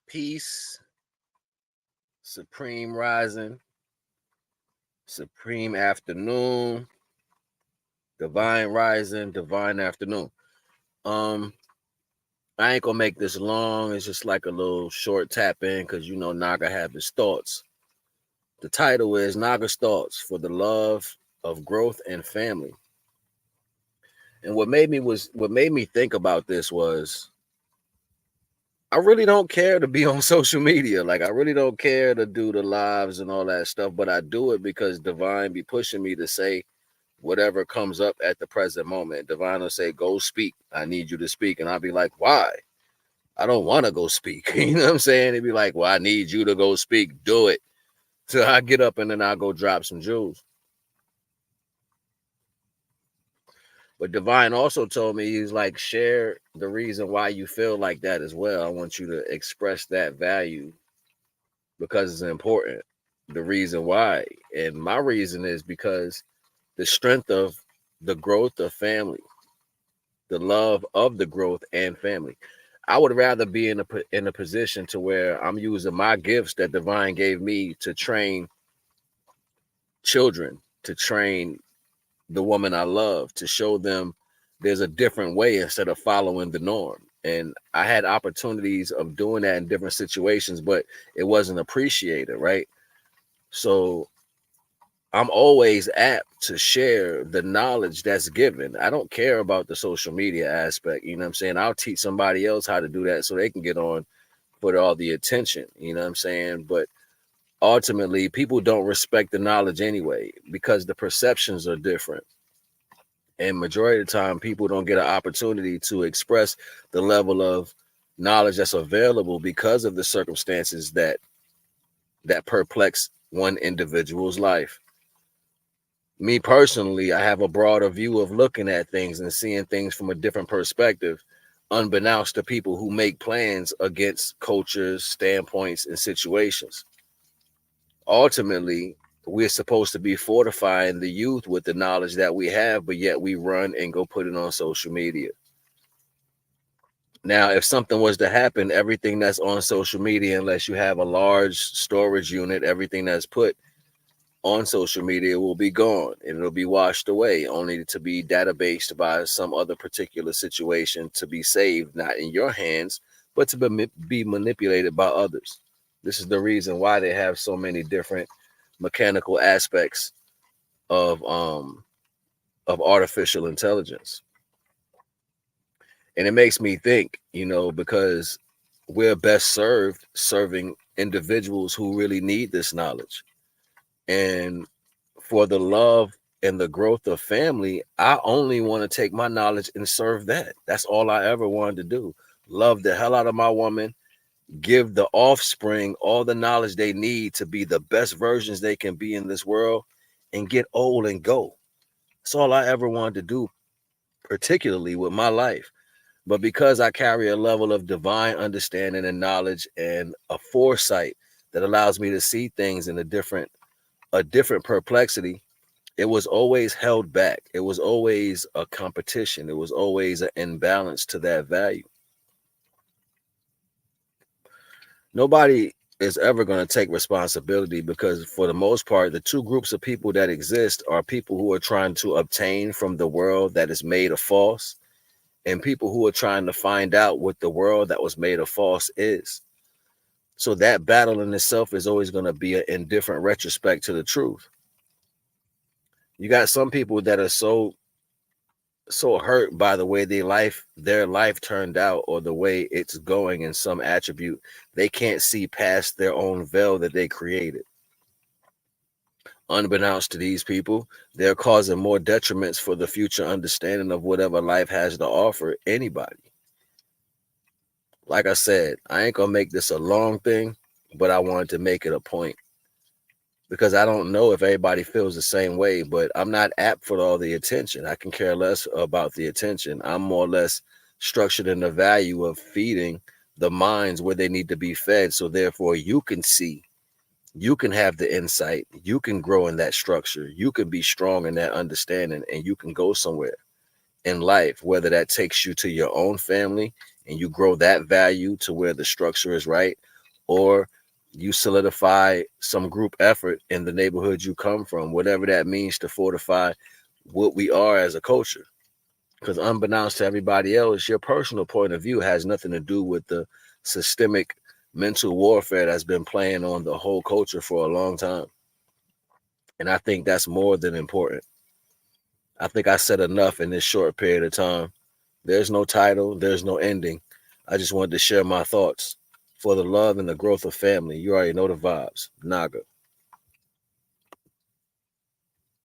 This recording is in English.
Peace, supreme rising, supreme afternoon, divine rising, divine afternoon. Um, I ain't gonna make this long. It's just like a little short tap in because Naga have his thoughts. The title is Naga's Thoughts for the Love of Growth and Family. And what made me think about this was I really don't care to be on social media. Like I really don't care to do the lives and all that stuff, but I do it because Divine be pushing me to say whatever comes up at the present moment. Divine will say, "Go speak. I need you to speak." And I'll be like, "Why? I don't want to go speak." You know what I'm saying? It'd be like, "Well, I need you to go speak. Do it." So I get up and then I'll go drop some jewels. But Divine also told me, he's like, share the reason why you feel like that as well. I want you to express that value because it's important. The reason why. And my reason is because the strength of the growth of family, the love of the growth and family. I would rather be in a position to where I'm using my gifts that Divine gave me to train children, to train the woman I love, to show them there's a different way instead of following the norm. And I had opportunities of doing that in different situations, but it wasn't appreciated, right? So I'm always apt to share the knowledge that's given. I don't care about the social media aspect. You know what I'm saying? I'll teach somebody else how to do that so they can get on for all the attention. You know what I'm saying? But ultimately, people don't respect the knowledge anyway because the perceptions are different. And majority of the time, people don't get an opportunity to express the level of knowledge that's available because of the circumstances that perplex one individual's life. Me personally, I have a broader view of looking at things and seeing things from a different perspective, unbeknownst to people who make plans against cultures, standpoints, and situations. Ultimately, we're supposed to be fortifying the youth with the knowledge that we have, but yet we run and go put it on social media. Now, if something was to happen, everything that's on social media, unless you have a large storage unit, everything that's put on social media will be gone and it'll be washed away, only to be databased by some other particular situation to be saved, not in your hands, but to be manipulated by others. This is the reason why they have so many different mechanical aspects of um of artificial intelligence. And it makes me think, because we're best served serving individuals who really need this knowledge. And for the love and the growth of family, I only want to take my knowledge and serve that. That's all I ever wanted to do. Love the hell out of my woman, give the offspring all the knowledge they need to be the best versions they can be in this world, and get old and go. That's all I ever wanted to do, particularly with my life. But because I carry a level of divine understanding and knowledge and a foresight that allows me to see things in a different perplexity, it was always held back. It was always a competition. It was always an imbalance to that value. Nobody is ever going to take responsibility because, for the most part, the two groups of people that exist are people who are trying to obtain from the world that is made of false, and people who are trying to find out what the world that was made of false is. So that battle in itself is always going to be an indifferent retrospect to the truth. You got some people that are so hurt by the way their life turned out, or the way it's going in some attribute, they can't see past their own veil that they created. Unbeknownst to these people, they're causing more detriments for the future understanding of whatever life has to offer anybody. Like I said, I ain't gonna make this a long thing, but I wanted to make it a point because I don't know if everybody feels the same way, but I'm not apt for all the attention. I can care less about the attention. I'm more or less structured in the value of feeding the minds where they need to be fed. So therefore you can see, you can have the insight, you can grow in that structure, you can be strong in that understanding, and you can go somewhere in life, whether that takes you to your own family and you grow that value to where the structure is right, or you solidify some group effort in the neighborhood you come from, whatever that means, to fortify what we are as a culture. Because unbeknownst to everybody else, your personal point of view has nothing to do with the systemic mental warfare that's been playing on the whole culture for a long time. And I think that's more than important. I think I said enough in this short period of time. There's no title, there's no ending. I just wanted to share my thoughts for the love and the growth of family. You already know the vibes. Naga.